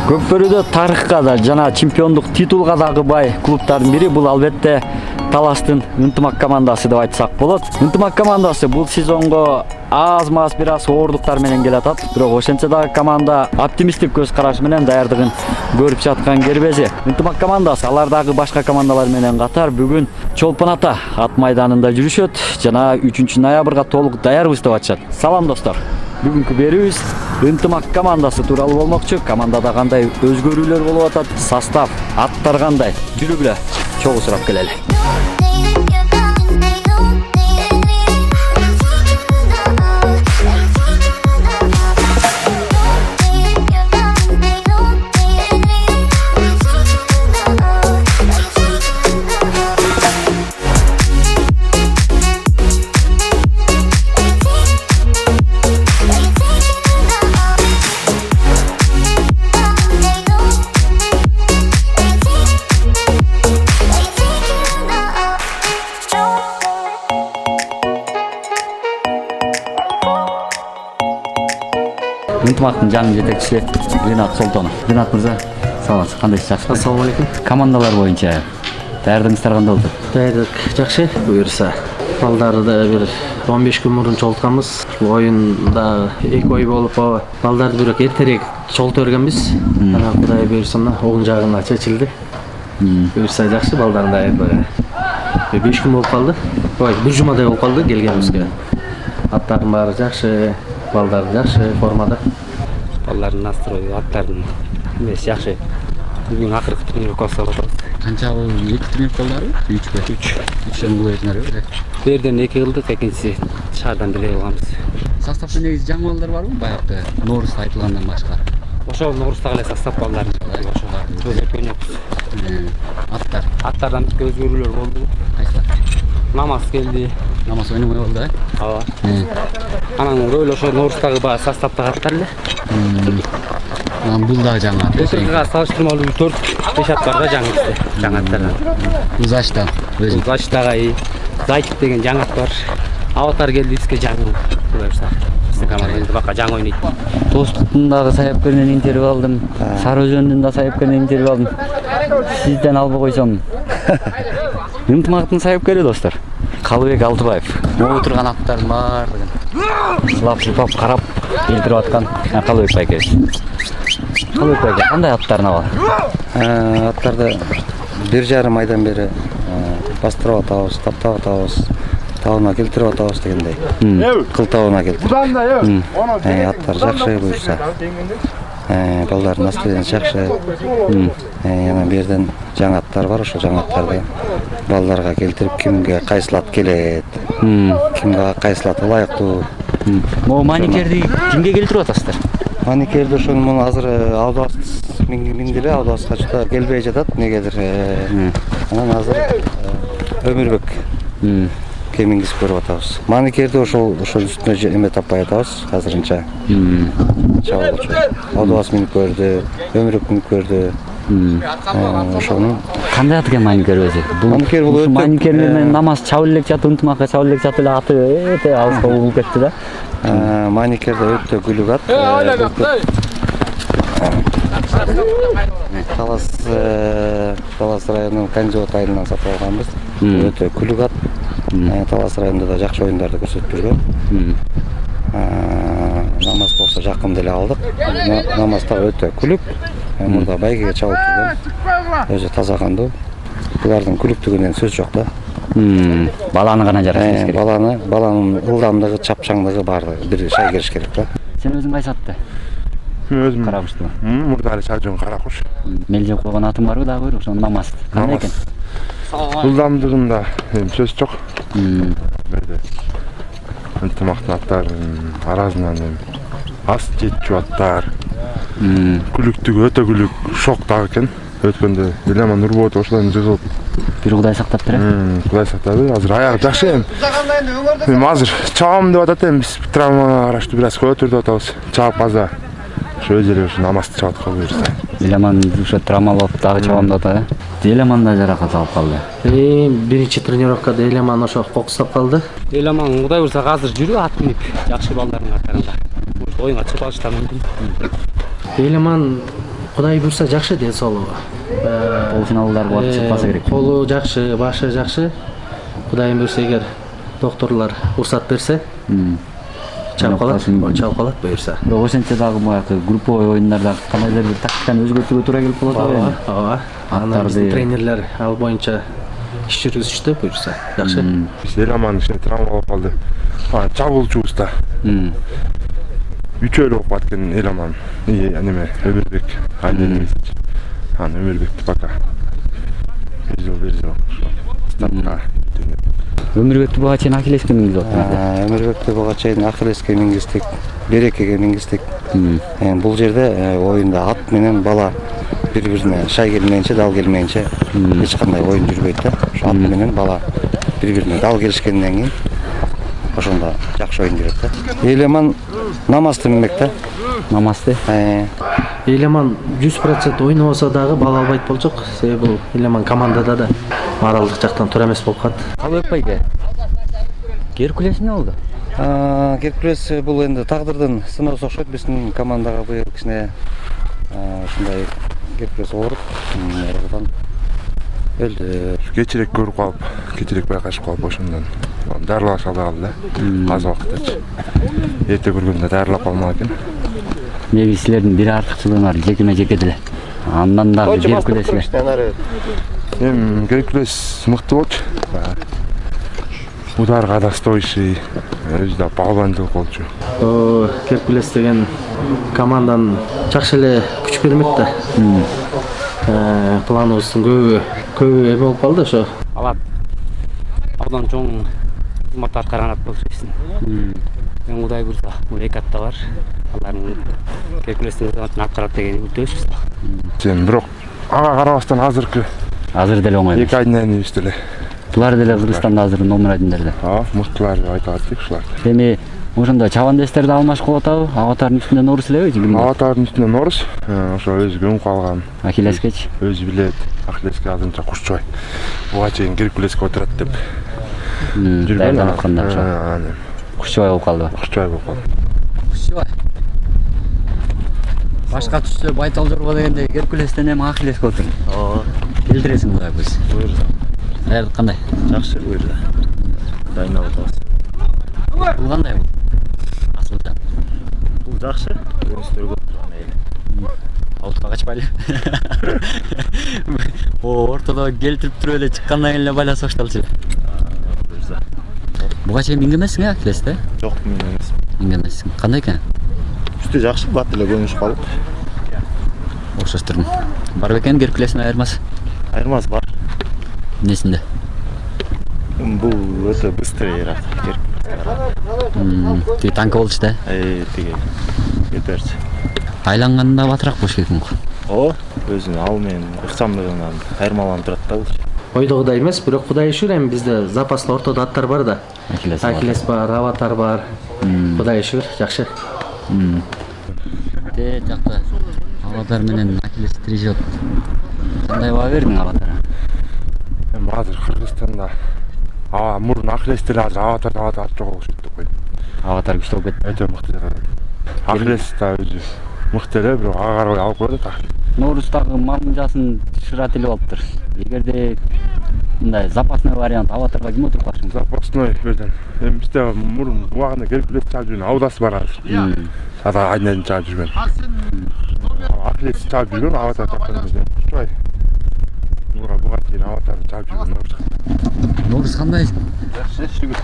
Көкбөрүдө тарыхка да жана чемпиондук титулга дагы бай клубдардын бири бул албетте Таластын Ынтымак командасы деп айтсак болот. Ынтымак командасы бул сезонго аз-маз бир аз оорлуктар менен келатат. Бирок ошентсе дагы команда оптимисттик көз караш менен даярдыгын көрүп жаткан кербези. Ынтымак командасы алардагы башка командалар менен катар бүгүн Чолпон Ата ат майданында жүрүшөт жана 3-ноябрга толук даярбыз деп атышат. Салам достор. Бүгүнкү берүүбүз Ынтымак командасы тууралуу болмокчу. Командада кандай өзгөрүүлөр болуп атат, состав, аттар кандай? Жүрүгүлө чогуу сурап келели. Ынтымактын жаңы жетекчиси Ринат Солтонов. Ринат мырза, саламатсыз, кандай жакшы? Ассаламу алейкум. Командалар боюнча даярдыгыңыздар кандай болду? Даярдык жакшы, буюрса. Балдарды бир 15 күн мурун чолтканбыз. Оюнда 2 ой болуп, балдарды бирок эртерээк чолто бергенбиз. Анан Кудай буюрса оң жагына чечилди. Буюрса жакшы, балдардын даярдыгы. 5 күн болуп калды. Ой, 1 жумадай болуп калды келгенибизге. Аттардын баары жакшы, балдар жакшы формада. Балдардын настрою, аттардын эмеси жакшы. Бүгүн акыркы тренировка жасап атабыз. Канча бул 2 тренировка болду? 3 бе? 3 бул этнер. Берден 2 кылдык, экинчиси шаардан деле кылганбыз. Составда негизи жаңы балдар барбы? Баягы Норус айтылгандан башка. Ошол Норустагы эле состав балдарын ошолорду өзгөрткөн жокпуз. Аттар. Аттардан өзгөрүүлөр болду. Кайсылар? Намаз келди. Намаз ойномой болду, Ооба. Анан рөл ошо Норустагы баягы составдагы аттар эле. Бул дагы жаңы ат. Былтыркыга салыштырмалуу 4-5 ат бар да жаңы аттардан. Узашта өзү. Узаштагы Зайтик деген жаңы ат бар. Аватар келди бизге жаңы. Буюрса. Биздин командабызда бака жаңы ойнойт. Достуктун дагы саяпкеринен интервью алдым. Сары Өзөндүн да саяпкеринен интервью алдым. Сизден албай койсом. Ынтымактын саяпкери достор. Калыбек Алтыбаев. Могу турган аттардын баардыгын сылап сыйпап карап келтирип аткан Калыбек байке. Калыбек байке, кандай аттарын алат? Аттарды 1,5 айдан бери бастырып атабыз, таптап атабыз, табына келтирип атабыз дегендей. Кыл табына келтирип. Аттар жакшы буюрса. Балдардын настроениясы жакшы. Яна берден жаңы аттар бар, ошо жаңы аттарды балдарга келтирип, кимге кайсыл ат келет, кимге кайсыл ат ылайыктуу. Могу маникерди кимге келтирип атасыздар? Маникерди ошону муну азыр Абдубас минди эле, Абдубаска чыкта келбей жатат, негедир. Анан азыр Өмүрбек кемингиз көрүп атабыз. Маникерди ошол үстүнө эме таппай атабыз азырынча. Чабуулчу. Абдубас минип көрдү, Өмүрбек минип көрдү. Ошону Кандай ат экен маникер өзү? Маникер бул өтө маникер менен намаз чабып элек жатып, Ынтымакка чабып элек жатып эле аты өтө алыска угулуп кетти да. Маникер да өтө күлүк ат. Талас районунун Канжоот айылынан сатып алганбыз. Өтө күлүк ат. Талас районунда да жакшы оюндарды көрсөтүп жүргөн. Намаз болсо жакын деле алдык. Намаз да өтө күлүк. Мурда байгеге чабып жүргөн. Өзү таза кандуу. Булардын күлүктүгүнөн сөз жок да. Баланы гана жаратыш керек. Баланын ылдамдыгы, чапчаңдыгы баардыгы бир шай кериш керек да. Сен өзүң кайсы атты? Өзүм Каракушту. Мурдали Чаржон Каракуш. Мелжеп койгон атың барбы дагы бир ошо намаз? Кандай экен? Ылдамдыгында сөз жок. Ынтымактын аттарын арасынан аз жетчү аттар. Күлүктүгү өтө күлүк, шок дагы экен. Өткөндө Элеман Нурболотов ошондон жыгылып Бир Кудай сактап берет. Кудай сактады. Азыр аягы жакшы эми. Эми азыр чабам деп атат эми, биз травмага караштуу бир аз көтөрүп атабыз. Чабып аза ошо өзү эле ушу намазды чабат калды буюрса. Элеман ошо травмалап дагы чабам деп атат, Элеман да жаракат алып калды. Биринчи тренировкада Элеман ошо кокустап калды. Элеман Кудай буйрса азыр жүрүп ат минип жакшы балдардын катарында. Оюнга чыгып алыштары мүмкүн. Элеман Кудай буйрса жакшы ден соолугу. Полуфиналдарға барып чыкпаса керек. Колу жакшы, башы жакшы. Кудайым буйрса эгер докторлор уруксат берсе, чалып калат буйрса. Бирок ошентсе дагы баягы групповой оюндарда кандайдыр бир тактиканы өзгөртүүгө туура келип калат Ооба, эми. ооба. Аны биздин тренерлер ал боюнча иш жүргүзүштү буйрса. Жакшы. Биз Эламандын ичинде травма болуп калды. Чабуулчубуз да. Үчөө болуп кеткен Эламан. Неме Өмүрбек. Айнемизич. Өмүрбекти пока. Бир жыл. Стартка. Өмүрбекти буга чейин Ахиллеске мингизип атпайбы? Өмүрбекти буга чейин Ахиллеске мингиздик, Берекеге мингиздик. Бул жерде оюнда ат менен бала бири-бирине шай келмейинче, дал келмейинче эч кандай оюн жүрбөйт да. Ошо ат менен бала бири-бирине дал келишкенден кийин ошондо жакшы оюн жүрөт да. Эламан намазды минбек да. Намазды. Эламан 100% ойнобосо дагы бал албайт болчок. Себеби бул Эламан командада да моралдык жактан туура эмес болуп калат. Албек байке. Геркулес эмне болду? Геркулес бул энди тагдырдын сыноосу окшойт. Биздин командага быйыл кичине ушундай Геркулес ооруп, өлдү. Кечирээк көрүп калып, кечирээк байкашып калып ошондон дарылаш алды да. Аз убактачы. Эрте көргөндө дарылап алмак экен. Негизи силердин бир артыкчылыгыңар жекеме-жеке деле. Андан дагы Геркулеске. Геркулес мыкты болчу. Ударга достойший, өзү да палвандык болчу. Геркулес деген команданын жакшы эле күч бермек да. Планыбыздын көбү эме болуп калды ошо. Алат. Абдан чоң кызмат аткарган ат болчу дейсиң. Мен Кудай буйрса, бул эки атта бар. Алардын Геркулестин кызматын аткарат деген үмүттөбүз. Сен бирок ага карабастан азыр деле оңой эмес. эки айдан эмес деле. Булар деле Кыргызстанда азыр номер 1-дерде. Мыктылар деп айта алатык ушулар. Эми ошондо чабандестерди алмашып калып атабы? Аватардын үстүндө Норус элеби? Аватардын үстүндө Норус, ошо өзү көнүп калган. Ахиллескечи. Өзү билет. Ахиллеске азырынча кушчубай. Буга чейин Геркулеске отурат деп. Даярданып атканда ошо. Кушчубай болуп калды. Кушчубай болуп калды. Кушчубай. Башка түштө Байтал Жорго дегенде Геркулестен эми Ахиллеске отур. Келтиресиң Кудай буйрса. Буйрса. Даярдык кандай? Жакшы буйрса. Дайындап атабыз. Бул кандай бул? Асылжан. Бул жакшы. Көрүнүштөр көп турган эле. Аутка качпайлы. Ортодо келтирип туруп эле чыккандан кийин эле байласа башталчу. Буйрса. Буга чейин минген эмессиң Ахиллесте? Жок, мен эмес. Минген эмессиң. Кандай экен? Үстү жакшы, бат эле көнүшүп калып. Окшоштурмун. Бар бекен Геркулестин айырмасы? Айырмасы бар. Эмнесинде? Бул өтө быстрыйраак. Тиги танка болчу да? Тиги. Жетерчи. Айланганда батыраак болуш керек мүмкүн. Өзүнүн ал менен ыкчамдыгынан айырмаланып турат да бул. Ойдогудай эмес, бирок Кудай шүгүр эми бизде запаслы ортодо аттар бар да. Ахиллес бар, Аватар бар. Кудай шүгүр, жакшы. Жакта Аватар менен Ахиллес тирижет. Кандай баа бердиң Аватарга? Эми азыр Кыргызстанда мурун Ахиллес деле азыр Аватар жок болушут деп койдум. Аватар күчтүү болуп кетти. Өтө мыкты деп атат. Ахиллес да өзү мыкты эле, бирок ага карабай алып коет Ахиллес. Норус дагы мамжасын шырат эле алыптыр. Эгерде мындай запасной вариант Аватарга ким отуруп калышы мүмкүн? Запасной берден. Эми бизде мурун убагында Геркулес чалып жүргөн Аудас бар азыр. Ада айнадын чалып жүргөн. Ахиллес чалып жүргөн Аватар чапкан кезде. Ушубай. Буга чейин Аватар чалып жүргөн Норус. Норус кандай? Жакшы, шүгүр.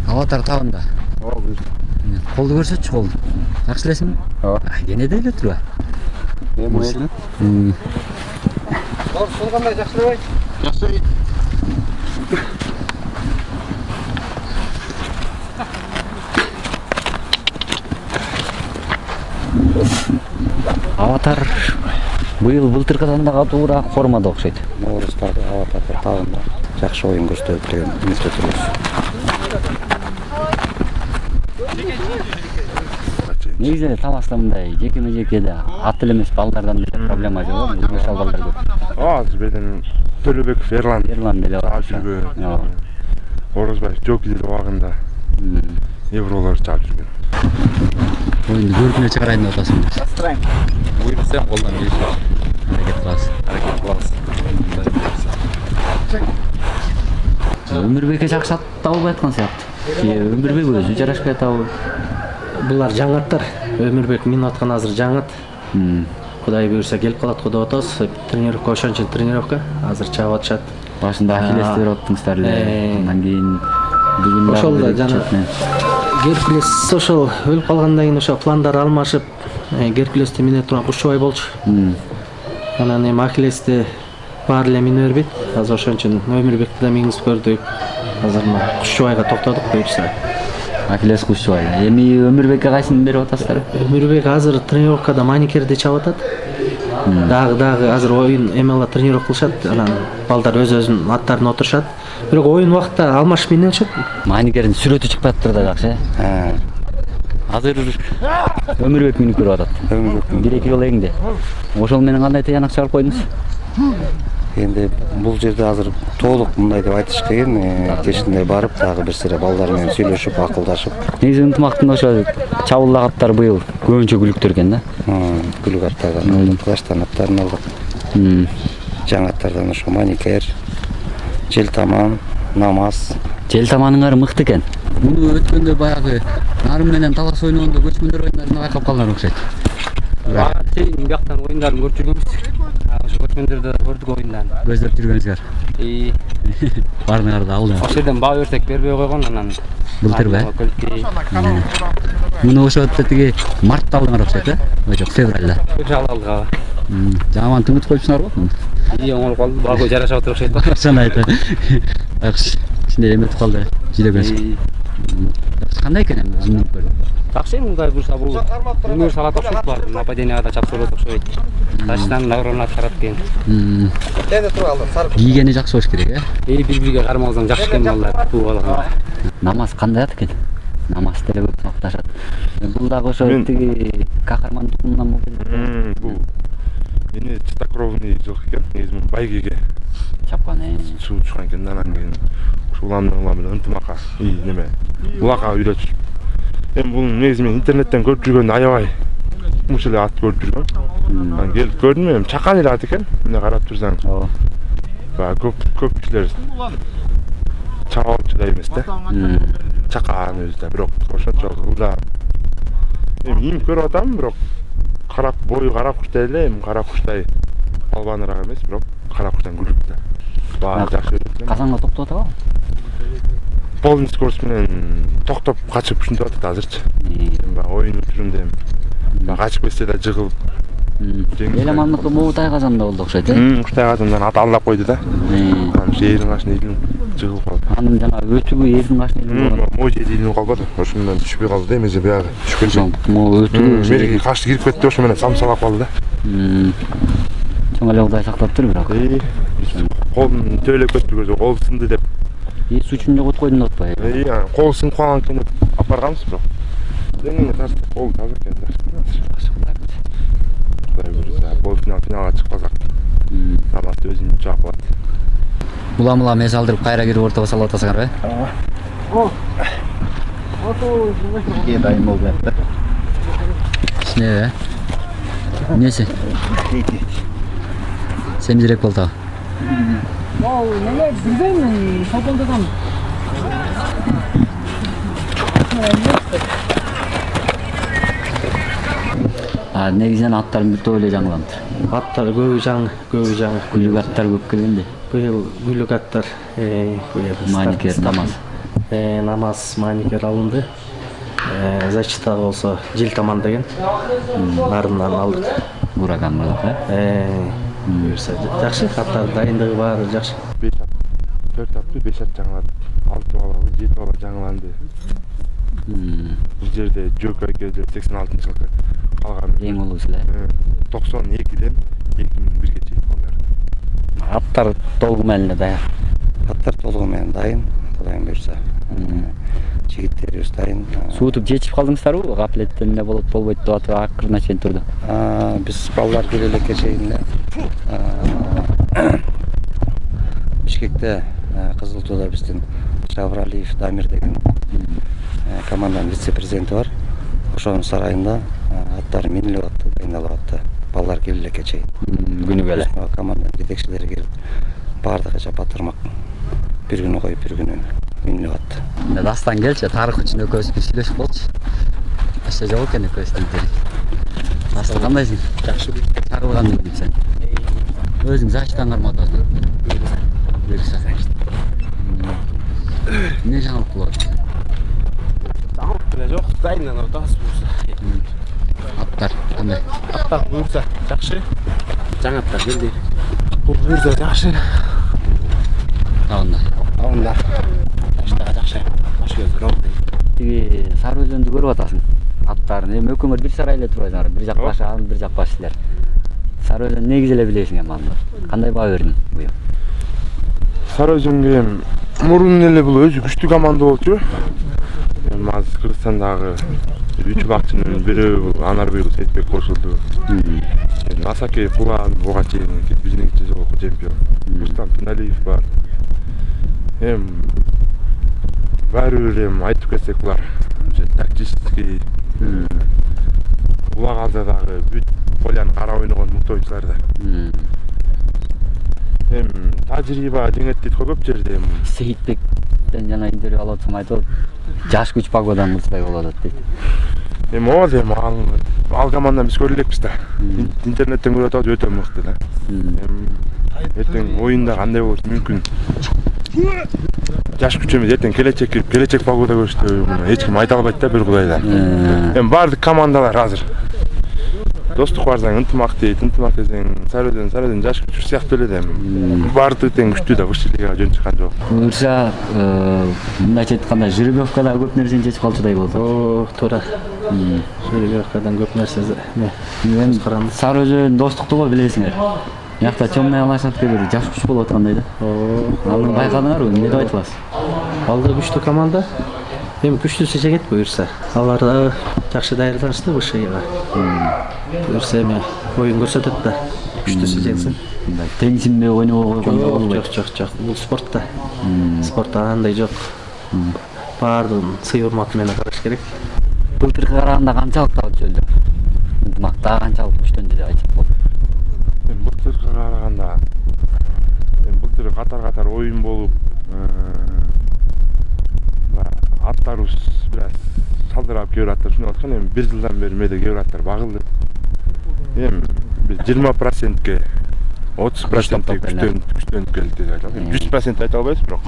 Аватар табында. Колду көрсөтчү колду. Жакшы элесиңби? Кенеде эле турбайбы? Сол кандай жакшы эле? Жакшы. Аватар былтыркыдан дагы туура формада окшойт. Норустарды Аватарды табында жакшы оюн көрсөтөт деген үмүттөбүз. Негизи эле Таласта мындай жекеме-жекеде ат эле эмес балдардан деле проблема жок. Өзбекстан балдар көп. Азыр беден Төлөбеков Эрлан деле бар. чалып жүргөн. Орозбаев Жоки деле убагында Евролор чалып жүргөн. Oyundu görкүнө чыгарайын деп атасың. Буйрса колдон келишет. Аракет кыласыз. Аракет кылабыз. Өмүрбекке жакшы ат табылбай аткан сыяктуу. Өмүрбек өзү жарашпай атабы. Булар жаңаттар. Өмүрбек мен аткан азыр жаңат. Кудай буйрса келип калат деп атабыз. Тренировка ошончо тренировка. Азыр чабып атышат. Башында Ахиллес берип аттыңыздар эле. Андан кийин бүгүн Ошол да жана Геркулес ошол өлүп калгандан кийин ошо пландар алмашып, Геркулести мине турган Кушчубай болчу. Анан эми Ахиллести баары эле мине бербейт. Азыр ошончун Өмүрбекти да мингизип көрдүк. Азыр мына Кушчубайга токтодук буйрса. Ахиллес Кушчубай. Эми Өмүрбекке кайсын берип атасыздар? Өмүрбек азыр тренировкада маникерди чабып атат. Дагы азыр оюн эмела тренировка кылышат. Анан балдар өз-өзүнүн аттарына отурушат. Бирок оюн убакта алмашып мине өчөт. Маникердин сүрөтү чыгып атыптыр да жакшы. Азыр Өмүрбек минип көрүп атат. Бир-эки жолу эгиңде. Ошол менен кандай тыянак чыгарып койдуңуз? Енді бұл жерде азыр толық мындай деп айтыш кыйын, кечинде барып дагы бир сире балдар менен сүйлөшүп, акылдашып. Негизи ынтымактын ошо чабуулдагы аттары быйыл көбүнчө күлүктөр экен да. Күлүк аттардан алдык, кылачтан аттарын алдык. Жаңаттардан ошо маникер, желтаман, намаз. Желтаманыңар мыкты экен. Муну өткөндө баягы Нарым менен талас ойногондо көчмөндөр ойндарына байкап калган окшойт. Ага чейин бияктан оюндарын көрүп жүргөнбүз. Ошо көчмөндөрдө көрдүк оюндарын. Көздөп жүргөнүздөр. Баарыңар да алды. Ошол жерден баа берсек бербей койгон анан. Былтырбы? Муну ошо тиги мартта алдыңар окшойт, Ошо февралда. Февралда алдык ага. Жаман түңүт коюпсуңар го? Оңолуп калды. Бага жарашып атыр окшойт. Ошону айтты. Жакшы. Ичинде эметип калды. Жүрөгөнсүз. Кандай экен эми өзүңдүн көрүп? Жакшы мындай бурса бул универсалат окшойт булар. Нападенияга да чапсырып окшойт. Таштан нагрона аткарат экен. Кийгени жакшы болуш керек, Бири-бириге кармалсаң жакшы экен балдар. Бул балага. Намаз кандай ат экен? Намаз деле көп сакташат. Бул дагы ошо тиги кахарман тукумунан болду. Бул эне чистокровный жылкы экен. Негизи муну байгеге Чапкан, суу чыккан экен. Анан кийин ушул улам менен ынтымакка, неме, булакка үйрөтүп. Эми бул негизи мен интернеттен көрүп жүргөндө аябай муш эле ат көрүп жүргөм. Анан келип көрдүм, эми чакан эле ат экен. Мына карап турсаң. Баягы көп кишилер чаба алчудай эмес да. Чакан өзү да, бирок ошончо ылдам. Эми им көрүп атам, бирок карап бою кара куштай эле, эми кара куштай балбаныраак эмес, бирок кара куштан күлүп да. Баары жакшы өтөт. Казанга токтоп атабы? Полный скорость менен токтоп качып ушинтип атат азырчы. Баягы оюн түрүндө эми качып кетсе да жыгылып. Эламандыкы Моутай Казанда болду окшойт, Куштай Казандан ат алдап койду да. Анан жердин кашына илинип жыгылып калды. Анын жана өтүгү эрдин кашына илинип Могу жерде илинип калбады. Ошо менен түшпөй калды да, эмеже баягы түшүп кетти. Могу өтүгү Мерге кашты кирип кетти, ошо менен самсалап калды да. Чоң эле Кудай сактаптыр бирок. Колун төөлөп кетти, кол сынды деп. Сучун жогот койдун деп атпайбы? Кол сынып калган экен деп апарганбыз бирок. Деңине тартып кол таза экен да. Кудай буйрса, финалга чыкпасак, намазды өзүм жаап алат. Улам эс алдырып кайра кирип ортого салып атасыңарбы? Дайын болуп жатты. Кичине эмнеси? Семизирээк болду. Билбейм, шопондодон. Негизинен аттардын бир топ эле жаңыланды. Аттар көбү жаңы. Күлүк аттар көп келгенде. Быйыл күлүк аттар, Маникер, намаз. Намаз, маникер алынды. Защитага болсо желтаман деген. Нарымдан алдык. Ураган болду, Буйрса жакшы, аттар дайындыгы баары жакшы. 5 ат, 4 аттуу 5 ат жаңылады. 6 бала, 7 бала жаңыланды. Бул жерде Жөкө экөөдө 86-жылкы калган. Эң улуусу эле. 92ден 2001ге чейин балдар. Аттар толугу менен даяр. Аттар толугу менен дайын, Кудайым буйрса. Жигиттерибиз дайын. Суутуп жетип калдыңыздарбы? Гаплеттен эле болот, болбойт деп атып акырына чейин турду. Биз балдар бир элекке чейин Бишкекте Кызыл Тууда биздин Шавралиев Дамир деген команданын вице-президенти бар. ошонун сарайында аттары минилип атты, дайындалып атты. Балдар келип элекке чейин. Күнү беле. Команданын жетекчилери келип баардыгы жапа турмак. Бир күнү коюп, бир күнү минилип атты. Дастан келчи, тарых үчүн экөөбүз бир сүйлөшүп болчу. Ашта жок экен экөөбүз тилдери. Даста кандайсың? Жакшы. Чагылган элем сен. Өзүң зачтан кармадың. Буюрса. Не жаңылык болот? Жаңылык деле жок. Дайындан атабыз буюрса. Аттар кандай? Аттар буюрса жакшы. Жаңы аттар келди. Бул буюрса жакшы. Тагында. Аунда. Аштага жакшы. Баш көз ролды. Тиги Сары Өзөндү көрүп атасың. Аттарын эми экөөңөр бир сарай эле турбайсыңар. Бир жак башан, бир жак баш силер. Сары Өзөн негизи эле билесиң эми аны. Кандай баа бердиң быйыл? Сары Өзөнгө мурун эле бул өзү күчтүү команда болчу. Эми азыр Кыргызстандагы 3 бакчынын бири Анарбек Сейтбек кошулду. Асаке Кулан буга чейин биздин жолку чемпион. Рустам Туналиев бар. Баары бир айтып кетсек булар тактический Булагалдагы бүт поляны карап ойногон мыкты оюнчулар да. Тажрыйба жеңет көп жерде. Сейитбектен жана интервью алып атсам айтып, жаш күч пагодан мылтыбай болот дейт. Ал командан биз көрө элекпиз да. Интернеттен көрүп атабыз, өтө мыкты да. Эртең оюнда кандай болушу мүмкүн? Жаш күч эмес, эртең келечек пагода көрүштү. Эч ким айта албайт да, бир кудайда. Баардык командалар азыр достук барсаң ынтымак дейт, ынтымак десең Сары Өзөн жаш күч сыяктуу эле да. Баардыгы тең күчтүү да, высший лигага жөн чыккан жок. Буюрса, мындайча айтканда, жеребьевкада көп нерсени чечип калчудай болду. Туура. Жеребьевкадан көп нерсе Мен Сары Өзөн достукту го билесиңер. Мыякта темная лошадка бир жаш күч болуп аткандай да. Аны байкадыңарбы? Эмне деп айта аласыз? Ал да күчтүү команда. Эми күчтүү сечегет буюрса. Алар да жакшы даярданышты вышыйга. Буюрса эми оюн көрсөтөт да. Күчтүү сечегесин. Теңсинбей ойнобой койгондо болбойт. Жок. Бул спортта. Спортта андай жок. Баардыгын сый урматы менен караш керек. Былтыркы караганда канчалык табыт жолдо? Ынтымакта канчалык күчтөндү деп айтсак болот. Былтыркы караганда былтыр катар оюн болуп аттарыбыз бир аз салдырап кээ бир аттар ушундай болуп аткан. Эми бир жылдан бери мээде кээ бир аттар багылды. Эми бир 20%ке 30%ке күчтөнүп келди деп айта алам. 100% айта албайбыз бирок.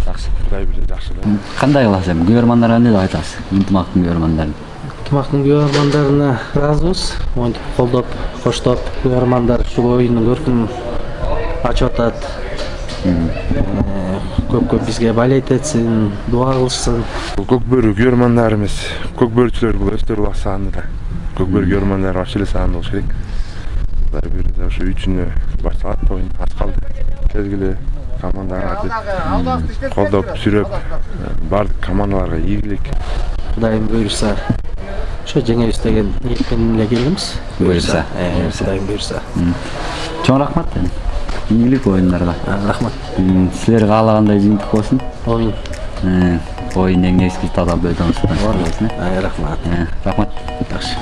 Жакшы. Кудай билет, жакшы. Кандай кыласыз эми? Күйөрмандарга эмне деп айтасыз? Ынтымактын күйөрмандарын. Ынтымактын күйөрмандарына ыраазыбыз. Монтип колдоп, коштоп, күйөрмандар ушул оюндун көркүнүн ачып атат. Көп бизге болеть этсин, дуа кылышсын. Көк бөрү күйөрмандар эмес, көк бөрүчүлөр бул өстөр улак саанды да. Көк бөрү күйөрмандар вообще эле саанды болуш керек. Кудай буйруса ошо үчүнө башталат оюн, аз калды. Келгиле командаларды колдоп, сүрөп, баардык командаларга ийгилик. Кудайым буйруса ошо жеңебиз деген ниетпен эле келдимиз. Буйруса. Кудайым буйруса. Чоң рахмат. Ийгилик оюндарга. Рахмат. Силерге каалагандай жыйынтык болсун. Оюн. Оюн эң негизги таза бөлдөн. Рахмат. Рахмат. Жакшы.